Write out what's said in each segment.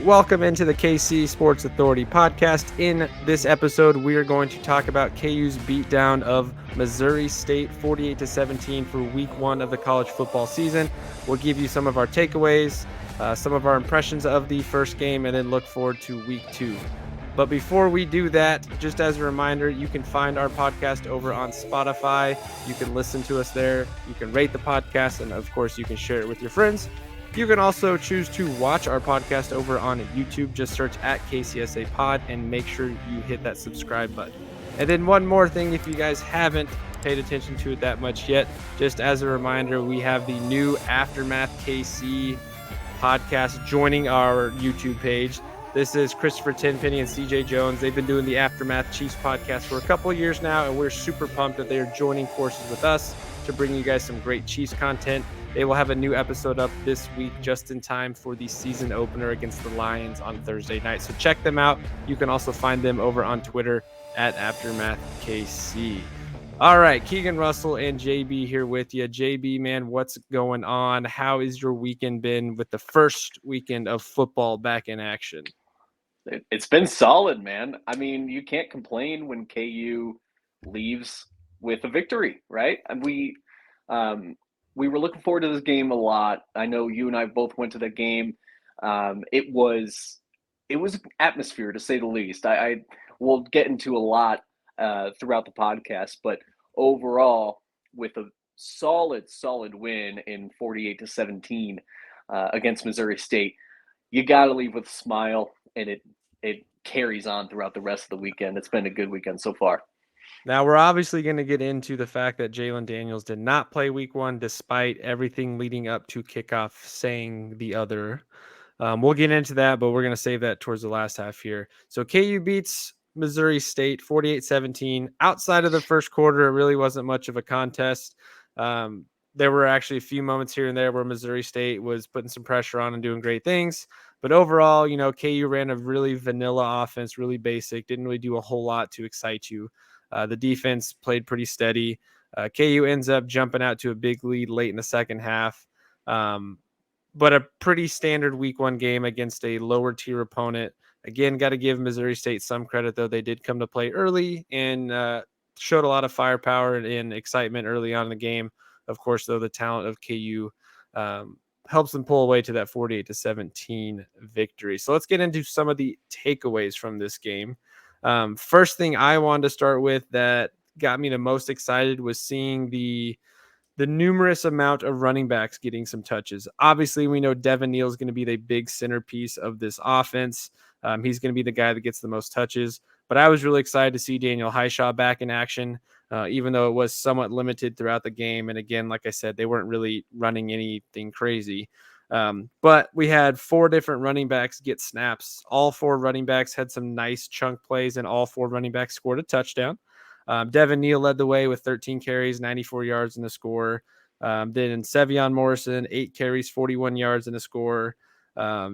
Welcome into the KC Sports Authority podcast. In this episode, we are going to talk about KU's beatdown of Missouri State 48-17 for week 1 of the college football season. We'll give you some of our takeaways, some of our impressions of the first game, and then look forward to week 2. But before we do that, just as a reminder, you can find our podcast over on Spotify. You can listen to us there. You can rate the podcast, and of course, you can share it with your friends. You can also choose to watch our podcast over on YouTube. Just search at KCSA Pod and make sure you hit that subscribe button. And then one more thing, if you guys haven't paid attention to it that much yet, just as a reminder, we have the new Aftermath KC podcast joining our YouTube page. This is Christopher Tenpenny and CJ Jones. They've been doing the Aftermath Chiefs podcast for a couple of years now, and we're super pumped that they are joining forces with us to bring you guys some great Chiefs content. They will have a new episode up this week just in time for the season opener against the Lions on Thursday night. So check them out. You can also find them over on Twitter at AftermathKC. All right, Keegan Russell and JB here with you. JB, man, what's going on? How has your weekend been with the first weekend of football back in action? It's been solid, man. I mean, you can't complain when KU leaves with a victory, right? And we were looking forward to this game a lot. I know you and I both went to the game. It was atmosphere, to say the least. I will get into a lot throughout the podcast, but overall, with a solid win in 48-17 against Missouri State, you got to leave with a smile, and it carries on throughout the rest of the weekend. It's been a good weekend so far. Now, we're obviously going to get into the fact that Jalon Daniels did not play week 1, despite everything leading up to kickoff saying the other. We'll get into that, but we're going to save that towards the last half here. So KU beats Missouri State 48-17. Outside of the first quarter, it really wasn't much of a contest. There were actually a few moments here and there where Missouri State was putting some pressure on and doing great things. But overall, KU ran a really vanilla offense, really basic, didn't really do a whole lot to excite you. The defense played pretty steady. KU ends up jumping out to a big lead late in the second half. But a pretty standard week 1 game against a lower tier opponent. Again, got to give Missouri State some credit, though. They did come to play early and showed a lot of firepower and excitement early on in the game. Of course, though, the talent of KU helps them pull away to that 48-17 victory. So let's get into some of the takeaways from this game. First thing I wanted to start with that got me the most excited was seeing the numerous amount of running backs getting some touches. Obviously, we know Devin Neal is going to be the big centerpiece of this offense. He's going to be the guy that gets the most touches. But I was really excited to see Daniel Hishaw back in action, even though it was somewhat limited throughout the game. And again, like I said, they weren't really running anything crazy. But we had 4 different running backs get snaps. All 4 running backs had some nice chunk plays, and all 4 running backs scored a touchdown. Devin Neal led the way with 13 carries, 94 yards in the score. Then Sevion Morrison, 8 carries, 41 yards in the score.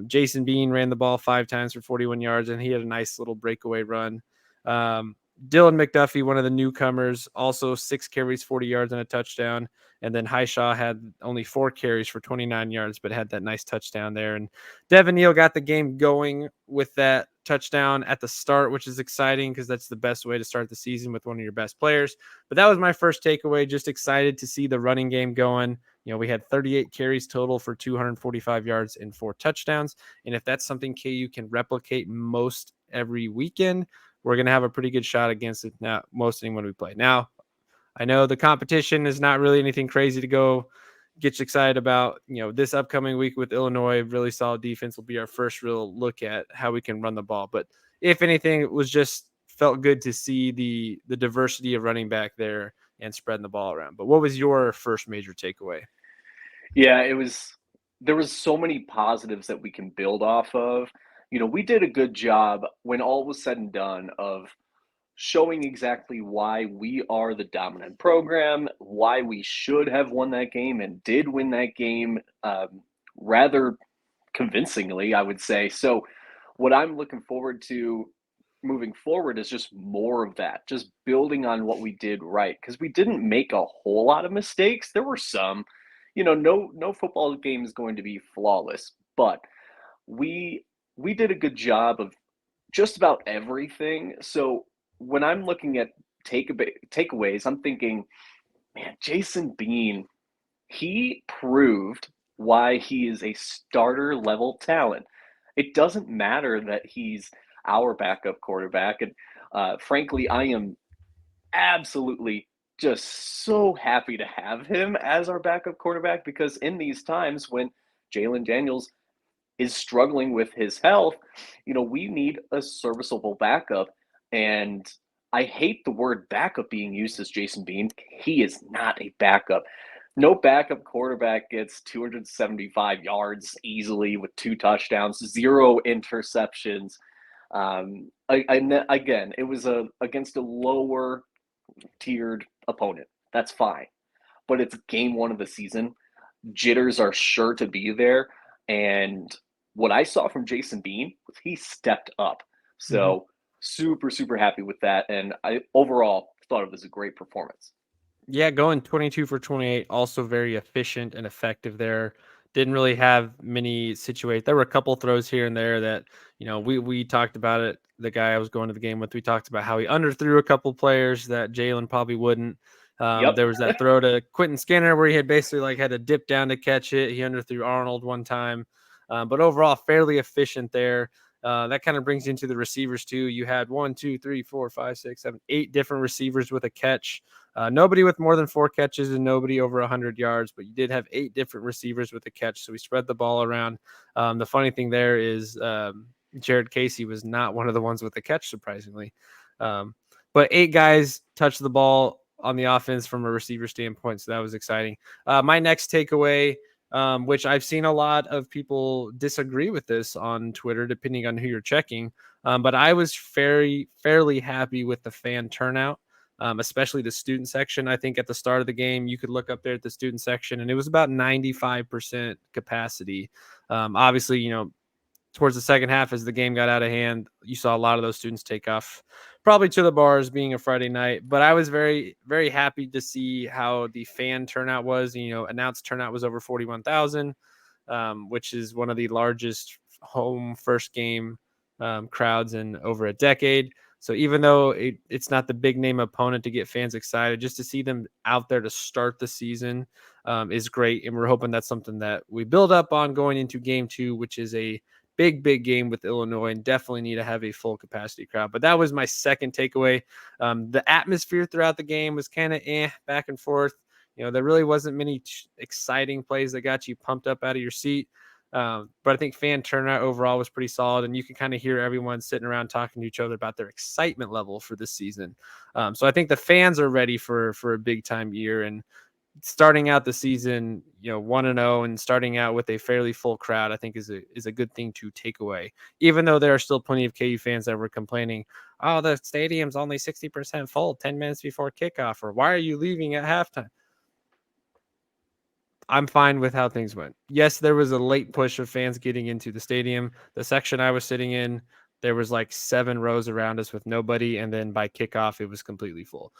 Jason Bean ran the ball 5 times for 41 yards, and he had a nice little breakaway run. Dylan McDuffie, one of the newcomers, also 6 carries, 40 yards, and a touchdown. And then Hishaw had only 4 carries for 29 yards, but had that nice touchdown there. And Devin Neal got the game going with that touchdown at the start, which is exciting because that's the best way to start the season with one of your best players. But that was my first takeaway. Just excited to see the running game going. We had 38 carries total for 245 yards and 4 touchdowns. And if that's something KU can replicate most every weekend, we're going to have a pretty good shot against it now, most anyone we play. Now, I know the competition is not really anything crazy to go get you excited about. This upcoming week with Illinois, really solid defense will be our first real look at how we can run the ball. But if anything, it was just felt good to see the diversity of running back there and spreading the ball around. But what was your first major takeaway? Yeah, there was so many positives that we can build off of. We did a good job when all was said and done of showing exactly why we are the dominant program, why we should have won that game and did win that game rather convincingly, I would say. So what I'm looking forward to moving forward is just more of that, just building on what we did right, because we didn't make a whole lot of mistakes. There were some, no football game is going to be flawless, but we we did a good job of just about everything. So when I'm looking at takeaways, I'm thinking, man, Jason Bean, he proved why he is a starter level talent. It doesn't matter that he's our backup quarterback. And frankly, I am absolutely just so happy to have him as our backup quarterback because in these times when Jalon Daniels is struggling with his health, we need a serviceable backup. And I hate the word backup being used as Jason Bean. He is not a backup. No backup quarterback gets 275 yards easily with 2 touchdowns, 0 interceptions. Again, it was against a lower tiered opponent. That's fine. But it's game one of the season. Jitters are sure to be there. And what I saw from Jason Bean was he stepped up. Mhm. So super, super happy with that. And I overall thought it was a great performance. Yeah, going 22 for 28, also very efficient and effective there. Didn't really have many situations. There were a couple throws here and there that, we talked about it. The guy I was going to the game with, we talked about how he underthrew a couple players that Jalon probably wouldn't. Yep. There was that throw to Quentin Skinner where he had basically like had to dip down to catch it. He underthrew Arnold one time, but overall fairly efficient there. That kind of brings you into the receivers too. You had 1, 2, 3, 4, 5, 6, 7, 8 different receivers with a catch. Nobody with more than 4 catches and nobody over 100 yards, but you did have 8 different receivers with a catch. So we spread the ball around. The funny thing there is Jared Casey was not one of the ones with the catch, surprisingly. Um, but 8 guys touched the ball on the offense from a receiver standpoint. So that was exciting. My next takeaway, which I've seen a lot of people disagree with this on Twitter, depending on who you're checking. But I was fairly happy with the fan turnout, especially the student section. I think at the start of the game, you could look up there at the student section, and it was about 95% capacity. Obviously, towards the second half, as the game got out of hand, you saw a lot of those students take off, probably to the bars, being a Friday night. But I was very, very happy to see how the fan turnout was. Announced turnout was over 41,000, which is one of the largest home first game crowds in over a decade. So even though it's not the big name opponent to get fans excited, just to see them out there to start the season is great. And we're hoping that's something that we build up on going into game 2, which is a big game with Illinois, and definitely need to have a full capacity crowd. But that was my second takeaway. The atmosphere throughout the game was kind of back and forth. There really wasn't many exciting plays that got you pumped up out of your seat. But I think fan turnout overall was pretty solid, and you can kind of hear everyone sitting around talking to each other about their excitement level for this season. So I think the fans are ready for a big time year, and starting out the season, 1-0 and starting out with a fairly full crowd, I think is a good thing to take away. Even though there are still plenty of KU fans that were complaining, "Oh, the stadium's only 60% full 10 minutes before kickoff," or "Why are you leaving at halftime?" I'm fine with how things went. Yes, there was a late push of fans getting into the stadium. The section I was sitting in, there was like 7 rows around us with nobody, and then by kickoff, it was completely full.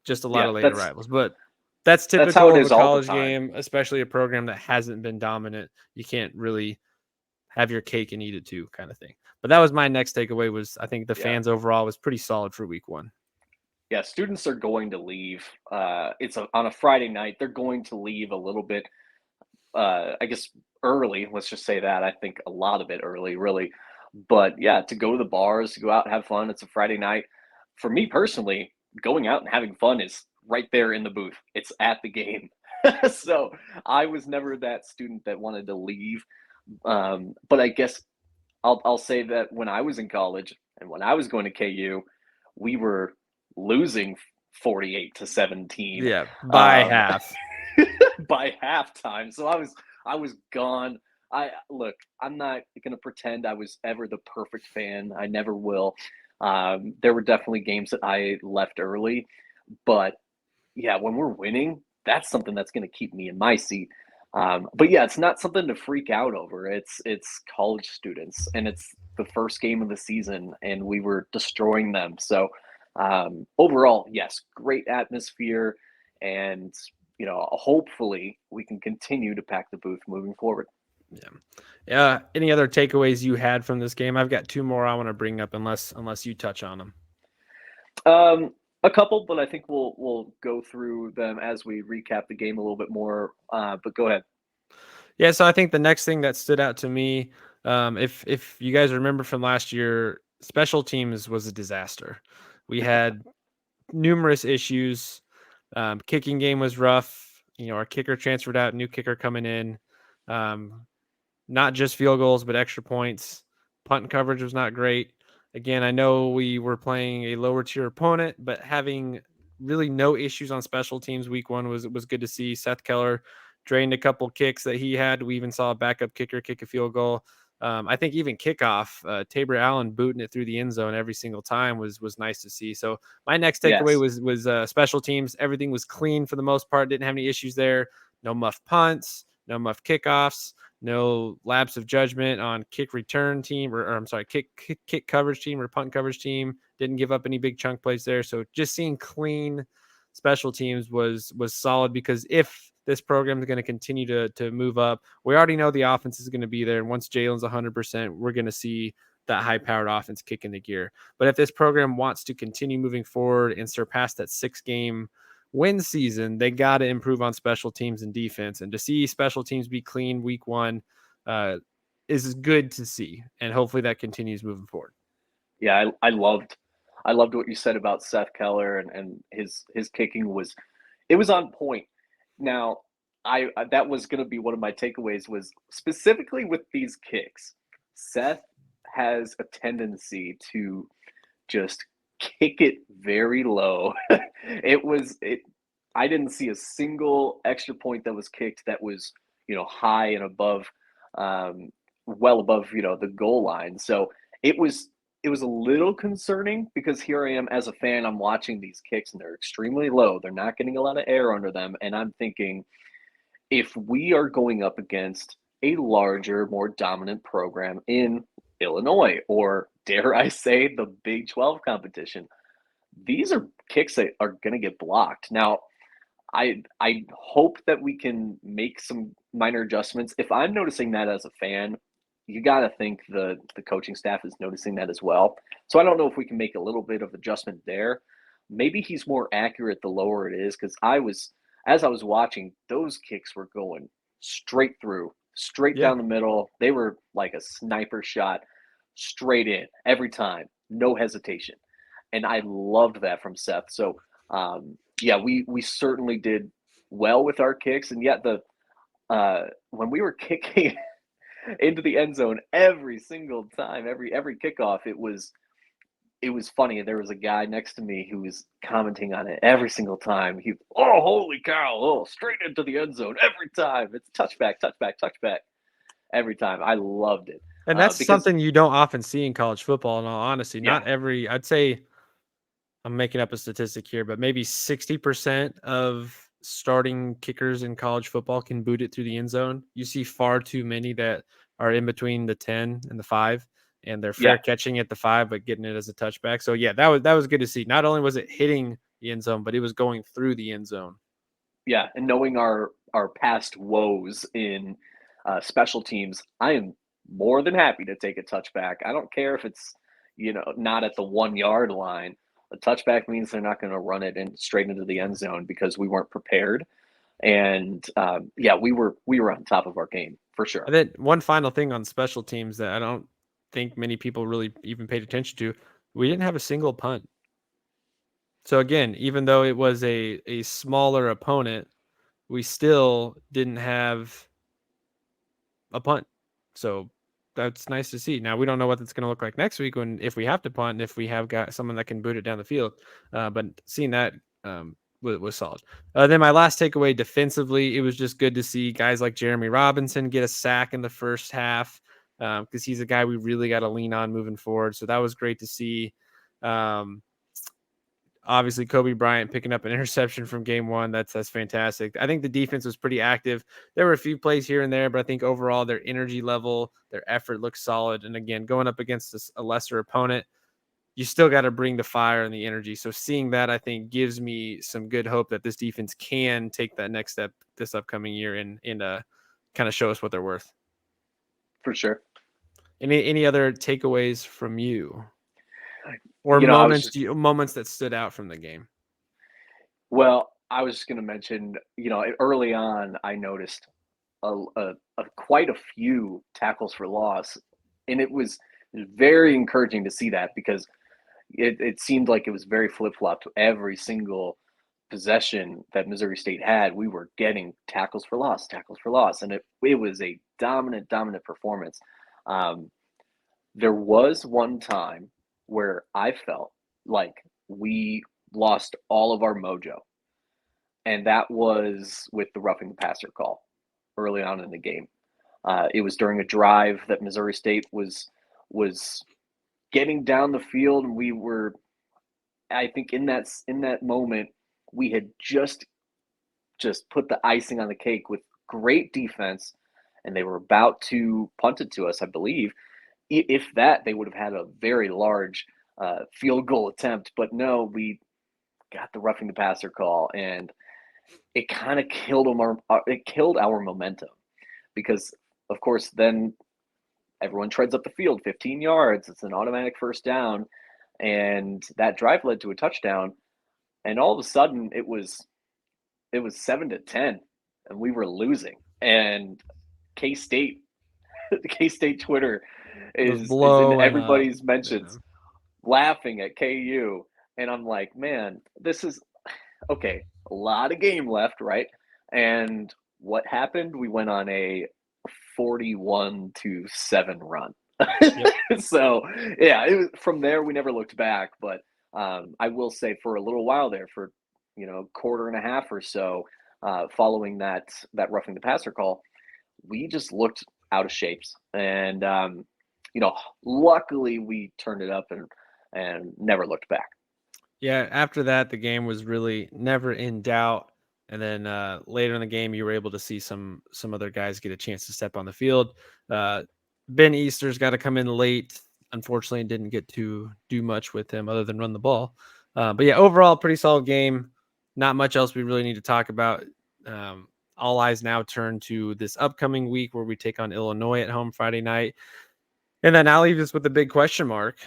Just a lot Yeah, of late that's arrivals, but that's that's how typical it of a is all the college time. game, especially a program that hasn't been dominant. You can't really have your cake and eat it too, kind of thing. But that was my next takeaway. Was I think the Yeah. fans overall was pretty solid for week 1. Yeah, students are going to leave. On a Friday night. They're going to leave a little bit I guess early. Let's just say that. I think a lot of it early, really. But yeah, to go to the bars, to go out and have fun. It's a Friday night. For me personally, going out and having fun is right there in the booth. It's at the game. So I was never that student that wanted to leave. But I guess I'll say that when I was in college and when I was going to KU, we were losing 48-17. Yeah, by Um, half. by halftime. So I was gone. I look, I'm not gonna pretend I was ever the perfect fan. I never will. There were definitely games that I left early, but yeah, when we're winning, that's something that's gonna keep me in my seat. But yeah, it's not something to freak out over. It's college students, and it's the first game of the season, and we were destroying them. So overall, yes, great atmosphere, and hopefully we can continue to pack the booth moving forward. Yeah. Any other takeaways you had from this game? I've got two more I want to bring up, unless you touch on them. Um, a couple, but I think we'll go through them as we recap the game a little bit more. But go ahead. Yeah, so I think the next thing that stood out to me, if you guys remember from last year, special teams was a disaster. We had numerous issues. Kicking game was rough. Our kicker transferred out, new kicker coming in. Um, Not just field goals, but extra points. Punt coverage was not great. Again, I know we were playing a lower tier opponent, but having really no issues on special teams week one was good to see. Seth Keller drained a couple kicks that he had. We even saw a backup kicker kick a field goal. I think even kickoff, Tabor Allen booting it through the end zone every single time was nice to see. So my next takeaway Yes. was special teams. Everything was clean for the most part. Didn't have any issues there. No muff punts, no muff kickoffs, no lapse of judgment on kick return team or I'm sorry, kick coverage team or punt coverage team. Didn't give up any big chunk plays there. So just seeing clean special teams was solid, because if this program is going to continue to move up, we already know the offense is going to be there. And once Jalon's 100%, we're going to see that high powered offense kick into gear. But if this program wants to continue moving forward and surpass that 6-game win season, they got to improve on special teams and defense. And to see special teams be clean week one uh, is good to see. And hopefully that continues moving forward. Yeah, I loved what you said about Seth Keller and his kicking was it was on point. Now, that was going to be one of my takeaways was specifically with these kicks. Seth has a tendency to just kick it very low. it I didn't see a single extra point that was kicked that was, high and above um well above, the goal line. So it was it was a little concerning because here I am as a fan, I'm watching these kicks and they're extremely low. They're not getting a lot of air under them and I'm thinking if we are going up against a larger, more dominant program in Illinois, or dare I say, the Big 12 competition, these are kicks that are going to get blocked. Now, I hope that we can make some minor adjustments. If I'm noticing that as a fan, you got to think the coaching staff is noticing that as well. So I don't know if we can make a little bit of adjustment there. Maybe he's more accurate the lower it is because as I was watching, those kicks were going straight through, straight Yeah. down the middle. They were like a sniper shot, straight in every time, no hesitation, and I loved that from Seth. So yeah, we certainly did well with our kicks, and yet when we were kicking into the end zone every single time, every kickoff, it was funny. There was a guy next to me who was commenting on it every single time. Oh, holy cow! Oh, straight into the end zone every time. It's touchback, touchback, touchback every time. I loved it And that's because something you don't often see in college football, in all honesty. yeah, Not every, I'd say, I'm making up a statistic here, but maybe 60% of starting kickers in college football can boot it through the end zone. You see far too many that are in between the 10 and the 5, and they're yeah, fair catching at the 5 but getting it as a touchback. So yeah, that was good to see. Not only was it hitting the end zone, but it was going through the end zone. yeah. And knowing our past woes in special teams, I am more than happy to take a touchback. I don't care if it's not at the 1 yard line. A touchback means they're not going to run it in straight into the end zone because we weren't prepared. And yeah, we were on top of our game for sure. And then one final thing on special teams that I don't think many people really even paid attention to, we didn't have a single punt. So again, even though it was a smaller opponent, we still didn't have a punt. So that's nice to see. Now we don't know what it's going to look like next week when if we have to punt and if we have got someone that can boot it down the field. But seeing that was solid. Then my last takeaway defensively, it was just good to see guys like Jeremy Robinson get a sack in the first half because he's a guy we really got to lean on moving forward. So that was great to see. Um, Obviously Kobe Bryant picking up an interception from game one. That's fantastic. I think the defense was pretty active. There were a few plays here and there, but I think overall their energy level, their effort looks solid. And again, going up against a lesser opponent, you still got to bring the fire and the energy. So seeing that, I think, gives me some good hope that this defense can take that next step this upcoming year and kind of show us what they're worth. for sure. Any other takeaways from you, or You know, I was just moments that stood out from the game? well, I was just going to mention, early on, I noticed quite a few tackles for loss, and it was very encouraging to see that because it seemed like it was very flip flopped. Every single possession that Missouri State had, we were getting tackles for loss, and it was a dominant performance. Um, there was one time where I felt like we lost all of our mojo, and that was with the roughing the passer call early on in the game. It was during a drive that Missouri State was getting down the field, and we were, I think, in that moment, we had just put the icing on the cake with great defense, and they were about to punt it to us, I believe. If that, they would have had a very large field goal attempt, but no, we got the roughing the passer call, and it kind of killed our momentum because, of course, then everyone treads up the field 15 yards. It's an automatic first down, and that drive led to a touchdown. And all of a sudden, it was 7-10, and we were losing. And K State, the K State Twitter It was is in blowing up. everybody's Yeah. mentions, laughing at KU, and I'm like, man, this is okay. A lot of game left, right? And what happened? We went on a 41-7 run. Yep. So yeah, it was from there. We never looked back, but I will say for a little while there, for quarter and a half or so, following that roughing the passer call, we just looked out of shapes, and luckily we turned it up and never looked back. Yeah, after that, the game was really never in doubt. And then later in the game, you were able to see some other guys get a chance to step on the field. Uh, Ben Easter's got to come in late. Unfortunately, didn't get to do much with him other than run the ball. But yeah, overall, pretty solid game. Not much else we really need to talk about. Um, all eyes now turn to this upcoming week where we take on Illinois at home Friday night. And then I'll leave us with a big question mark.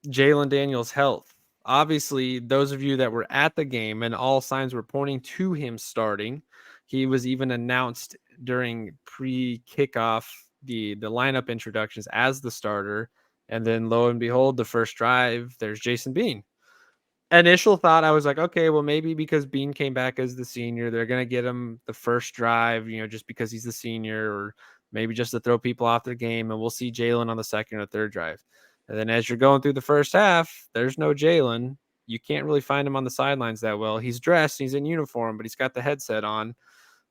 Jalon Daniels' health. Obviously, those of you that were at the game and all signs were pointing to him starting. He was even announced during pre-kickoff the lineup introductions as the starter. And then lo and behold, the first drive, there's Jason Bean. Initial thought, I was like, okay, well, maybe because Bean came back as the senior, they're gonna get him the first drive, just because he's the senior, or maybe just to throw people off their game, and we'll see Jalon on the second or third drive. And then as you're going through the first half, there's no Jalon. You can't really find him on the sidelines that well. He's dressed, he's in uniform, but he's got the headset on.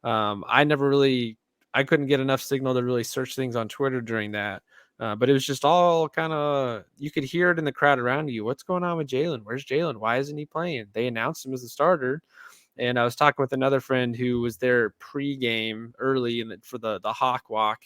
I never really, I couldn't get enough signal to really search things on Twitter during that. But it was just all kind of, you could hear it in the crowd around you. What's going on with Jalon? Where's Jalon? Why isn't he playing? They announced him as the starter. And I was talking with another friend who was there pregame early for the Hawk Walk.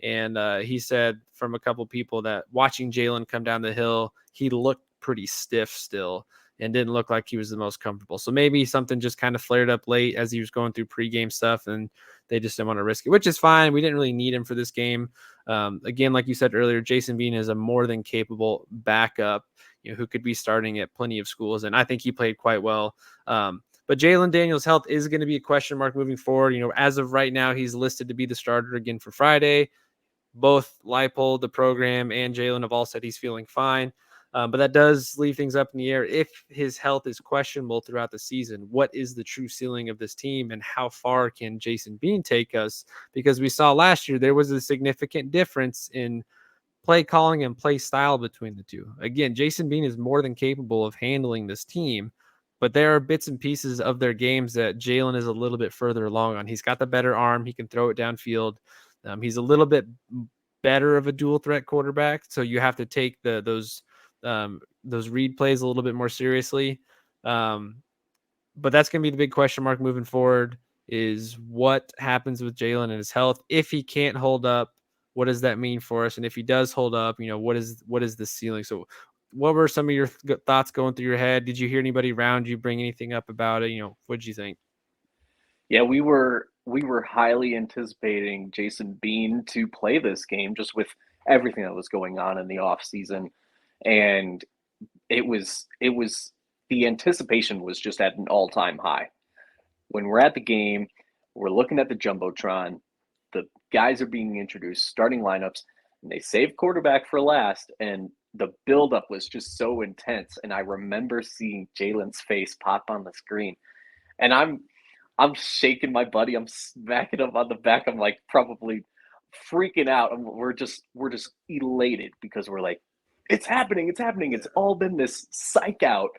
And he said from a couple people that watching Jalon come down the hill, he looked pretty stiff still and didn't look like he was the most comfortable. So maybe something just kind of flared up late as he was going through pregame stuff, and they just didn't want to risk it, which is fine. We didn't really need him for this game. Again, like you said earlier, Jason Bean is a more than capable backup, who could be starting at plenty of schools, and I think he played quite well. But Jalon Daniels' health is going to be a question mark moving forward. As of right now, he's listed to be the starter again for Friday. Both Leipold, the program, and Jalon have all said he's feeling fine. But that does leave things up in the air. If his health is questionable throughout the season, what is the true ceiling of this team, and how far can Jason Bean take us? Because we saw last year there was a significant difference in play calling and play style between the two. Again, Jason Bean is more than capable of handling this team, but there are bits and pieces of their games that Jalon is a little bit further along on. He's got the better arm. He can throw it downfield. He's a little bit better of a dual threat quarterback, so you have to take those read plays a little bit more seriously. But that's going to be the big question mark moving forward, is what happens with Jalon and his health. If he can't hold up, what does that mean for us? And if he does hold up, what is the ceiling? So what were some of your thoughts going through your head? Did you hear anybody around you bring anything up about it? What did you think? Yeah, we were we were highly anticipating Jason Bean to play this game just with everything that was going on in the off season, and it was the anticipation was just at an all-time high. When we're at the game, we're looking at the jumbotron, the guys are being introduced, starting lineups, and they save quarterback for last, and the buildup was just so intense. And I remember seeing Jalon's face pop on the screen, and I'm shaking my buddy. I'm smacking him on the back. I'm like probably freaking out. And we're just elated because we're like, it's happening, it's happening. It's all been this psych out,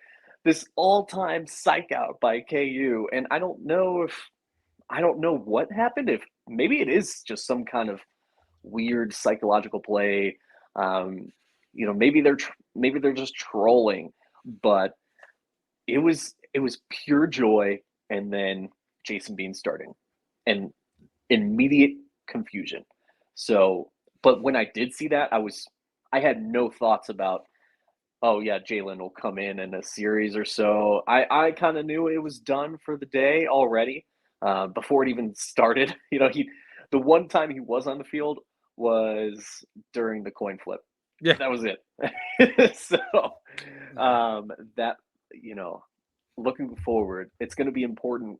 this all-time psych out by KU. And I don't know what happened. If maybe it is just some kind of weird psychological play. Um, maybe they're just trolling, but it was pure joy. And then Jason Bean starting, and immediate confusion. So, but when I did see that, I had no thoughts about, oh yeah, Jalon will come in a series or so. I kind of knew it was done for the day already, before it even started. The one time he was on the field was during the coin flip. Yeah. That was it. So, that, you know, looking forward, it's going to be important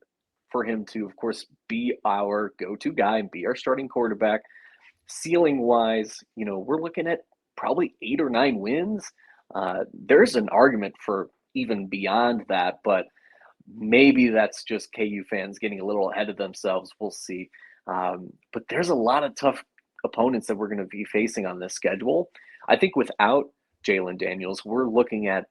for him to, of course, be our go-to guy and be our starting quarterback. Ceiling wise, we're looking at probably 8 or 9 wins. There's an argument for even beyond that, but maybe that's just KU fans getting a little ahead of themselves. We'll see. But there's a lot of tough opponents that we're going to be facing on this schedule. I think without Jalon Daniels, we're looking at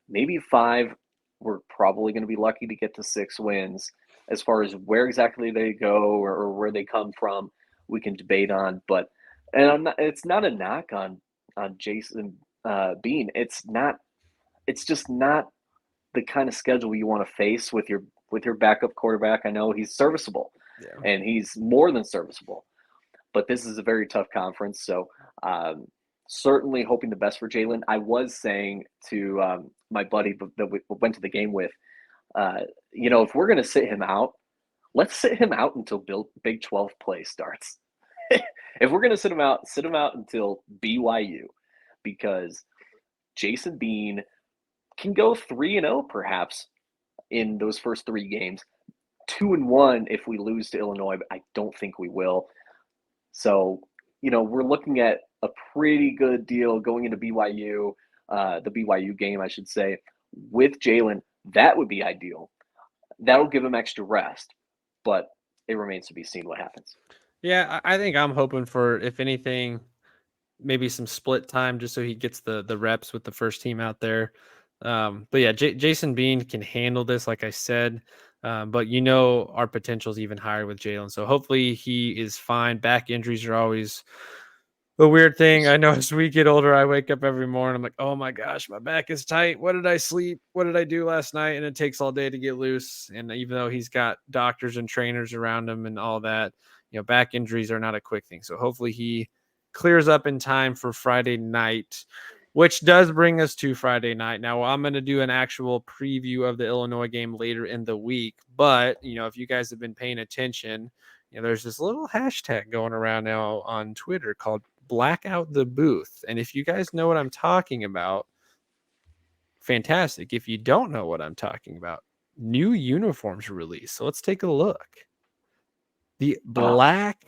maybe 5. We're probably going to be lucky to get to 6 wins. As far as where exactly they go or where they come from, we can debate on. But it's not a knock on Jason Bean. It's not. It's just not the kind of schedule you want to face with your backup quarterback. I know he's serviceable, Yeah. and he's more than serviceable. But this is a very tough conference, so certainly hoping the best for Jalon. I was saying to my buddy that we went to the game with, if we're going to sit him out, let's sit him out until Big 12 play starts. If we're going to sit him out until BYU, because Jason Bean can go 3-0 perhaps in those first 3 games. 2-1 if we lose to Illinois, but I don't think we will. So, we're looking at a pretty good deal going into BYU, the BYU game, I should say, with Jalon. That would be ideal. That'll give him extra rest, but it remains to be seen what happens. Yeah, I think I'm hoping for, if anything, maybe some split time just so he gets the reps with the first team out there. But yeah, Jason Bean can handle this, like I said. But our potential is even higher with Jalon. So hopefully he is fine. Back injuries are always a weird thing. I know as we get older, I wake up every morning. I'm like, oh my gosh, my back is tight. What did I sleep? What did I do last night? And it takes all day to get loose. And even though he's got doctors and trainers around him and all that, back injuries are not a quick thing. So hopefully he clears up in time for Friday night, which does bring us to Friday night. Now, I'm going to do an actual preview of the Illinois game later in the week. But, if you guys have been paying attention, there's this little hashtag going around now on Twitter called Blackout the Booth. And if you guys know what I'm talking about, fantastic. If you don't know what I'm talking about, new uniforms released. So let's take a look. The black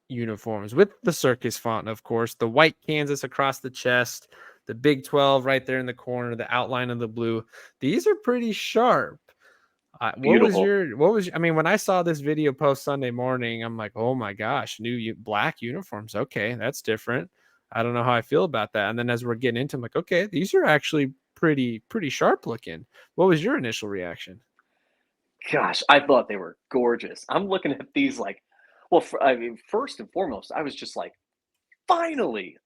uniforms with the circus font, of course, the white Kansas across the chest, the Big 12 right there in the corner, the outline of the blue. These are pretty sharp. Beautiful. I mean, when I saw this video post Sunday morning, I'm like, oh my gosh, black uniforms. Okay, that's different. I don't know how I feel about that. And then as we're getting into, I'm like, okay, these are actually pretty sharp looking. What was your initial reaction? Gosh, I thought they were gorgeous. I'm looking at these like, well, first and foremost, I was just like, finally,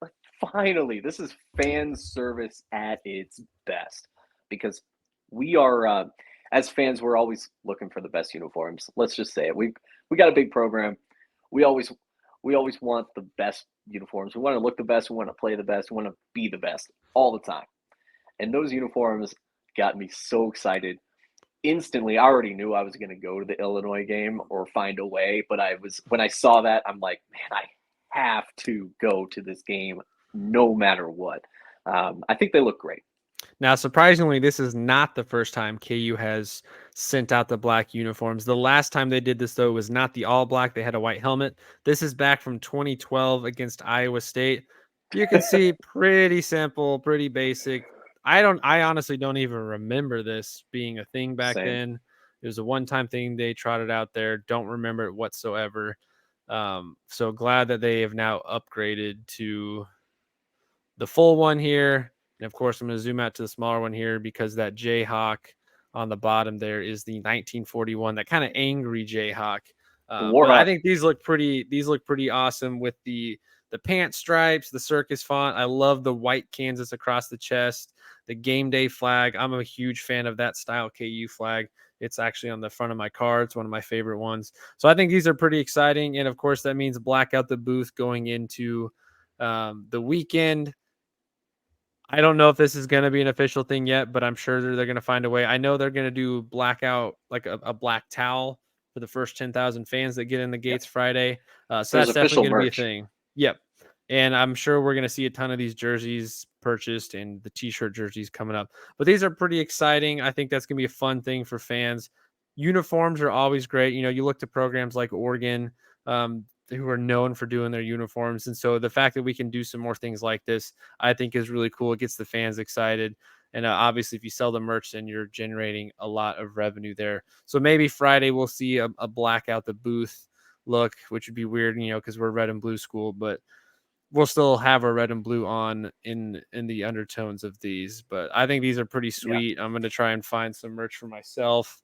this is fan service at its best, because we are, as fans, we're always looking for the best uniforms. Let's just say it. We got a big program. We always want the best uniforms. We want to look the best. We want to play the best. We want to be the best all the time. And those uniforms got me so excited. instantly, I already knew I was going to go to the Illinois game or find a way. But when I saw that, I'm like, man, I have to go to this game no matter what. I think they look great. Now, surprisingly, this is not the first time KU has sent out the black uniforms. The last time they did this, though, was not the all black. They had a white helmet. This is back from 2012 against Iowa State. You can see pretty simple, pretty basic. I honestly don't even remember this being a thing back Same. then. It was a one-time thing they trotted out there. Don't remember it whatsoever. So glad that they have now upgraded to the full one here. And of course, I'm going to zoom out to the smaller one here because that Jayhawk on the bottom there is the 1941, that kind of angry Jayhawk. The But I Warhawk. think these look pretty awesome with the pant stripes, the circus font. I love the white Kansas across the chest, the game day flag. I'm a huge fan of that style KU flag. It's actually on the front of my car. It's one of my favorite ones. So I think these are pretty exciting. And of course, that means black out the booth going into the weekend. I don't know if this is going to be an official thing yet, but I'm sure they're going to find a way. I know they're going to do blackout, like a black towel for the first 10,000 fans that get in the Yep. gates Friday. So There's that's definitely official going to be a merch. thing. Yep. And I'm sure we're going to see a ton of these jerseys purchased and the t-shirt jerseys coming up. But these are pretty exciting. I think that's going to be a fun thing for fans. Uniforms are always great. You know, you look to programs like Oregon, who are known for doing their uniforms. And so the fact that we can do some more things like this, I think is really cool. It gets the fans excited. And obviously, if you sell the merch, then you're generating a lot of revenue there. So maybe Friday we'll see a black out the booth look, which would be weird, you know, because we're red and blue school, but we'll still have our red and blue on in the undertones of these. But I think these are pretty Yeah. sweet. I'm going to try and find some merch for myself,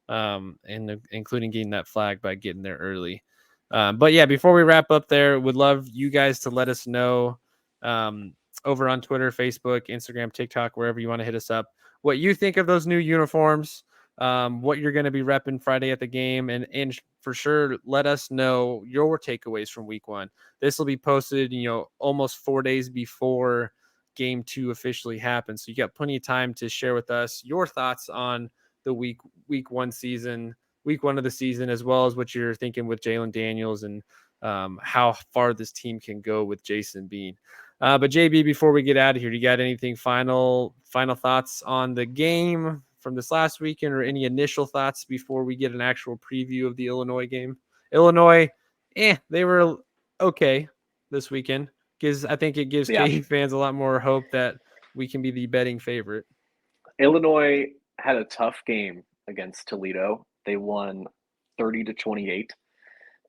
and including getting that flag by getting there early. But yeah, before we wrap up there, would love you guys to let us know over on Twitter, Facebook, Instagram, TikTok, wherever you want to hit us up, what you think of those new uniforms, what you're going to be repping Friday at the game, and for sure, let us know your takeaways from week one. This will be posted, you know, almost 4 days before game 2 officially happens. So you got plenty of time to share with us your thoughts on the week one season, week one of the season, as well as what you're thinking with Jalon Daniels and how far this team can go with Jason Bean. But JB, before we get out of here, do you got anything final thoughts on the game from this last weekend, or any initial thoughts before we get an actual preview of the Illinois game? Illinois, they were okay this weekend. I think it gives Yeah. KU fans a lot more hope that we can be the betting favorite. Illinois had a tough game against Toledo. They won 30-28,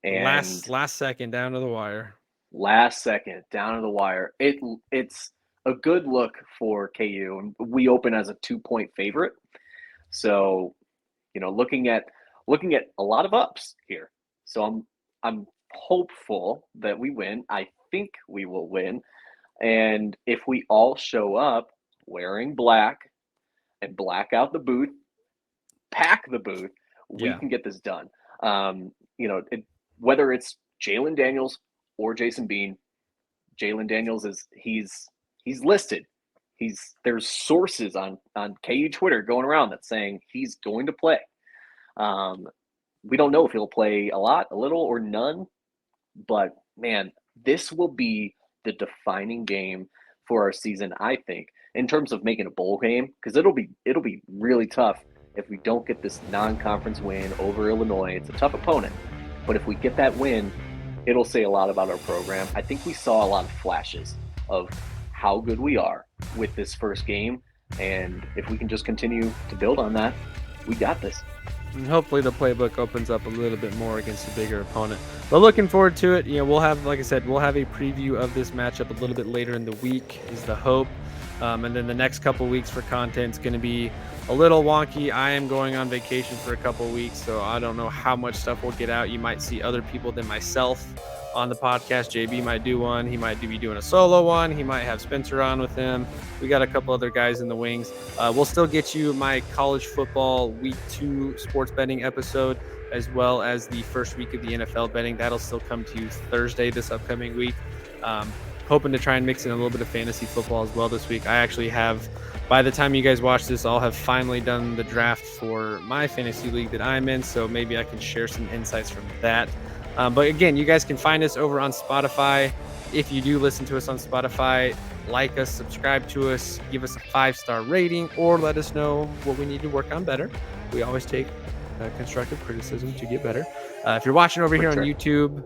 and Last second down to the wire. last second down to the wire. It's a good look for KU, and we open as a 2-point favorite. So, you know, looking at a lot of ups here. So I'm hopeful that we win. I think we will win. And if we all show up wearing black and black out the booth, pack the booth, we Yeah. can get this done. You know, whether it's Jalon Daniels or Jason Bean, Jalon Daniels he's listed. There's sources on KU Twitter going around that's saying he's going to play. We don't know if he'll play a lot, a little, or none, but man, this will be the defining game for our season, I think, in terms of making a bowl game, because it'll be really tough if we don't get this non-conference win over Illinois. It's a tough opponent, but if we get that win, it'll say a lot about our program. I think we saw a lot of flashes of how good we are with this first game, and if we can just continue to build on that, we got this. And hopefully the playbook opens up a little bit more against a bigger opponent. But looking forward to it. You know, we'll have, like I said, we'll have a preview of this matchup a little bit later in the week is the hope. And then the next couple weeks for content is going to be a little wonky. I am going on vacation for a couple weeks, so I don't know how much stuff we'll get out. You might see other people than myself on the podcast. JB might do one. He might be doing a solo one. He might have Spencer on with him. We got a couple other guys in the wings. We'll still get you my college football week 2 sports betting episode, as well as the first week of the NFL betting. That'll still come to you Thursday this upcoming week. hoping to try and mix in a little bit of fantasy football as well this week. I actually have, by the time you guys watch this, I'll have finally done the draft for my fantasy league that I'm in, so maybe I can share some insights from that. But again, you guys can find us over on Spotify. If you do listen to us on Spotify, like us, subscribe to us, give us a 5-star rating, or let us know what we need to work on better. We always take constructive criticism to get better. If you're watching over here on YouTube,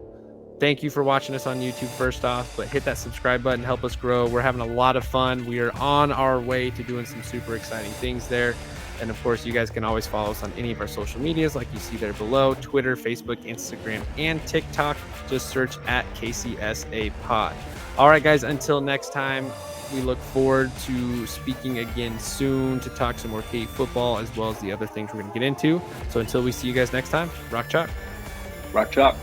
thank you for watching us on YouTube first off, but hit that subscribe button, help us grow. We're having a lot of fun. We are on our way to doing some super exciting things there. And of course, you guys can always follow us on any of our social medias like you see there below: Twitter, Facebook, Instagram, and TikTok. Just search at KCSA Pod. All right, guys, until next time, we look forward to speaking again soon to talk some more KU football as well as the other things we're going to get into. So until we see you guys next time, rock chalk. Rock chalk.